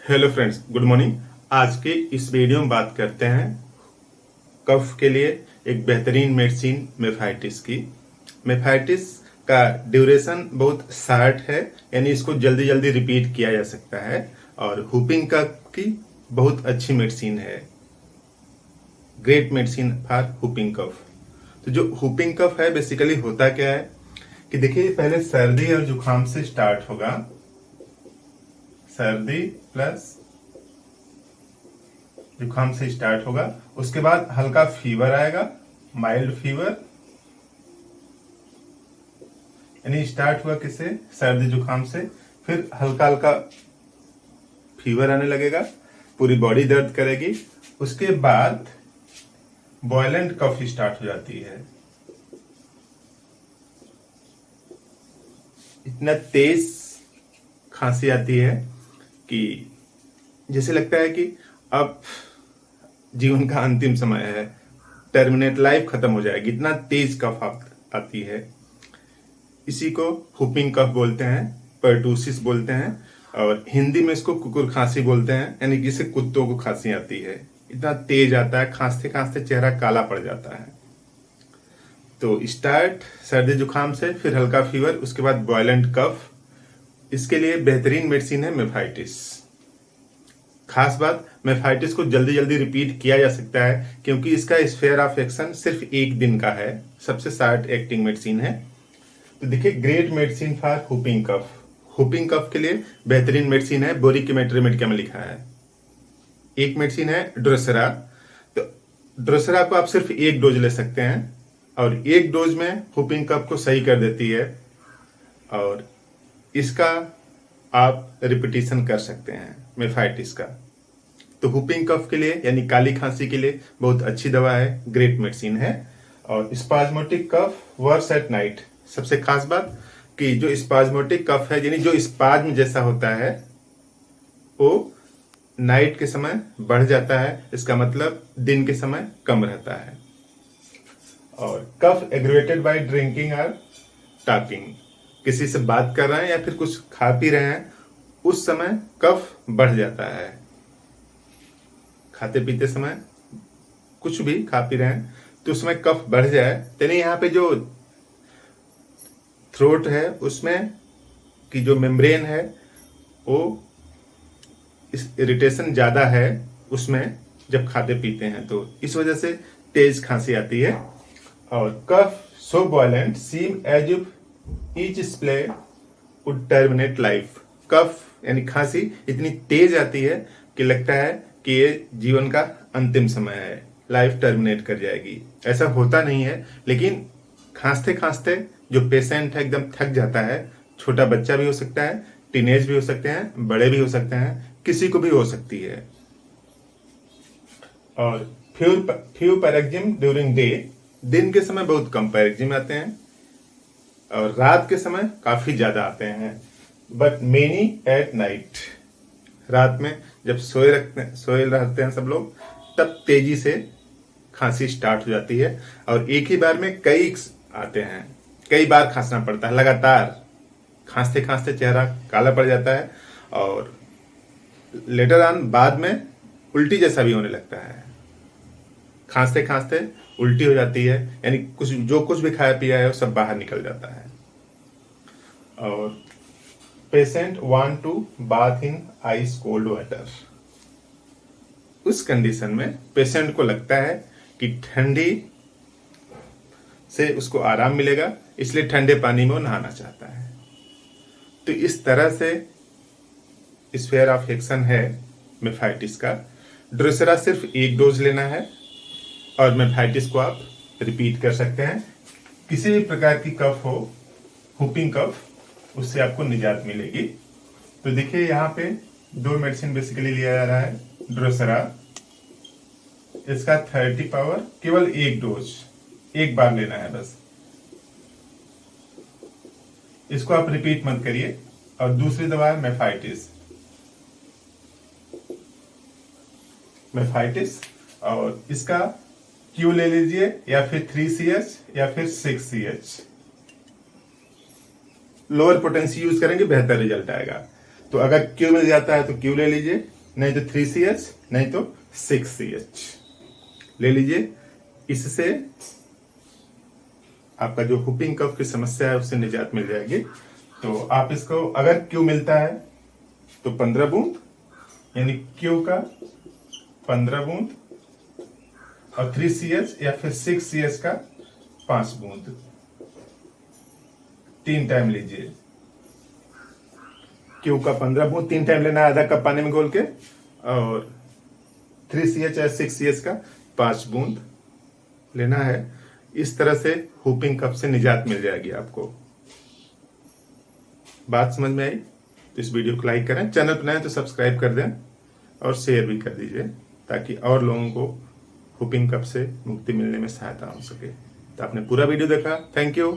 Hello friends, good morning. आज के इस वीडियो में बात करते हैं कफ के लिए एक बेहतरीन मेडिसिन मेफाइटिस की। मेफाइटिस का ड्यूरेशन बहुत शार्ट है, यानी इसको जल्दी जल्दी रिपीट किया जा सकता है और हुपिंग कफ की बहुत अच्छी मेडिसिन है। Great medicine for whooping cough. तो जो हुपिंग कफ है बेसिकली होता क्या है कि देखिए, पहले सर्दी और जुकाम से स्टार्ट होगा। सर्दी प्लस जुकाम से स्टार्ट होगा, उसके बाद हल्का फीवर आएगा, माइल्ड फीवर। यानी स्टार्ट हुआ किससे? सर्दी जुकाम से। फिर हल्का हल्का फीवर आने लगेगा, पूरी बॉडी दर्द करेगी। उसके बाद बॉयलेंट कफ स्टार्ट हो जाती है। इतना तेज खांसी आती है कि जैसे लगता है कि अब जीवन का अंतिम समय है, टर्मिनेट लाइफ खत्म हो जाएगी, इतना तेज कफ आती है। इसी को हुपिंग कफ बोलते हैं, पर्टूसिस बोलते हैं, और हिंदी में इसको कुकुर खांसी बोलते हैं, यानी कि इससे कुत्तों को खांसी आती है। इतना तेज आता है, खांसते खांसते चेहरा काला पड़ जाता है। तो स्टार्ट सर्दी जुकाम से, फिर हल्का फीवर, उसके बाद वायलेंट कफ। इसके लिए बेहतरीन मेडिसिन है मेफाइटिस। खास बात, मेफाइटिस को जल्दी जल्दी रिपीट किया जा सकता है क्योंकि इसका स्फेयर ऑफ एक्शन सिर्फ एक दिन का है। सबसे शॉर्ट एक्टिंग मेडिसिन है। तो देखिए, great medicine for whooping cough. Whooping cough के लिए बेहतरीन मेडिसिन है, बोरिक मेट्रीमेडिका में लिखा है। एक मेडिसिन है ड्रोसेरा। तो ड्रोसेरा को आप सिर्फ एक डोज ले सकते हैं और एक डोज में हुपिंग कफ को सही कर देती है, और इसका आप रिपीटिशन कर सकते हैं मेफाइटिस का। तो हुपिंग कफ के लिए यानी काली खांसी के लिए बहुत अच्छी दवा है, ग्रेट मेडिसिन है। और spasmodic cough worse at night. सबसे खास बात कि जो स्पाज्मोटिक कफ है, यानी जो स्पाज्म जैसा होता है, वो नाइट के समय बढ़ जाता है। इसका मतलब दिन के समय कम रहता है। और कफ एग्रेवेटेड बाय ड्रिंकिंग और टॉकिंग। किसी से बात कर रहे हैं या फिर कुछ खा पी रहे हैं, उस समय कफ बढ़ जाता है। खाते पीते समय कुछ भी खा पी रहे हैं तो उस समय कफ बढ़ जाए, यानी यहाँ पे जो थ्रोट है उसमें की जो मेम्ब्रेन है वो इस इरिटेशन ज्यादा है उसमें जब खाते पीते हैं, तो इस वजह से तेज खांसी आती है। और cough so violent seem as if each spell would terminate life. Cough यानी खांसी इतनी तेज आती है कि लगता है कि ये जीवन का अंतिम समय है, लाइफ टर्मिनेट कर जाएगी। ऐसा होता नहीं है, लेकिन खांसते खांसते जो पेशेंट है एकदम थक जाता है। छोटा बच्चा भी हो सकता है, टीनेज भी हो सकते हैं, बड़े भी हो सकते हैं, किसी को भी हो सकती है। और फ्यू पैरेक्जिम ड्यूरिंग डे। दिन के समय बहुत कम पैरेक्जिम आते हैं और रात के समय काफी ज्यादा आते हैं, बट मेनी एट नाइट। रात में जब सोए रहते हैं सब लोग, तब तेजी से खांसी स्टार्ट हो जाती है और एक ही बार में कई आते हैं। कई बार खांसना पड़ता है, लगातार खांसते खांसते चेहरा काला पड़ जाता है और लेटर ऑन बाद में उल्टी जैसा भी होने लगता है। खांसते खांसते उल्टी हो जाती है, यानी कुछ भी खाया पिया है वो सब बाहर निकल जाता है। और patient want to bath in ice cold water. उस कंडीशन में पेशेंट को लगता है कि ठंडी से उसको आराम मिलेगा, इसलिए ठंडे पानी में वो नहाना चाहता है। तो इस तरह से स्फेयर ऑफ एक्शन है मेफाइटिस का। ड्रोसेरा सिर्फ एक डोज लेना है और मेफाइटिस को आप रिपीट कर सकते हैं। किसी भी प्रकार की कफ हो, हुपिंग कफ, उससे आपको निजात मिलेगी। तो देखिए, यहाँ पे दो मेडिसिन बेसिकली लिया जा रहा है। ड्रोसेरा, इसका 30 पावर, केवल एक डोज, एक बार लेना है बस। इसको आप रिपीट मत करिए। और दूसरी दवा है मेफाइटिस, और इसका क्यू ले लीजिए, या फिर 3CH या फिर 6CH। लोअर पोटेंसी यूज करेंगे, बेहतर रिजल्ट आएगा। तो अगर क्यू मिल जाता है तो क्यू ले लीजिए, नहीं तो 3CH, नहीं तो 6CH ले लीजिए। इससे आपका जो हुपिंग कफ की समस्या है उससे निजात मिल जाएगी। तो आप इसको अगर क्यू मिलता है तो 15 बूंद, यानी क्यू का 15 बूंद, और 3CH या फिर 6CH का 5 बूंद, 3 टाइम लीजिए। क्यू का 15 बूंद 3 टाइम लेना है, आधा कप पानी में घोल के, और 3CH या 6CH का 5 बूंद लेना है। इस तरह से हुपिंग कफ से निजात मिल जाएगी आपको। बात समझ में आई? तो इस वीडियो को लाइक करें, चैनल पर नए तो सब्सक्राइब कर दें और शेयर भी कर दीजिए, ताकि और लोगों को हुपिंग कफ से मुक्ति मिलने में सहायता हो सके। तो आपने पूरा वीडियो देखा, थैंक यू।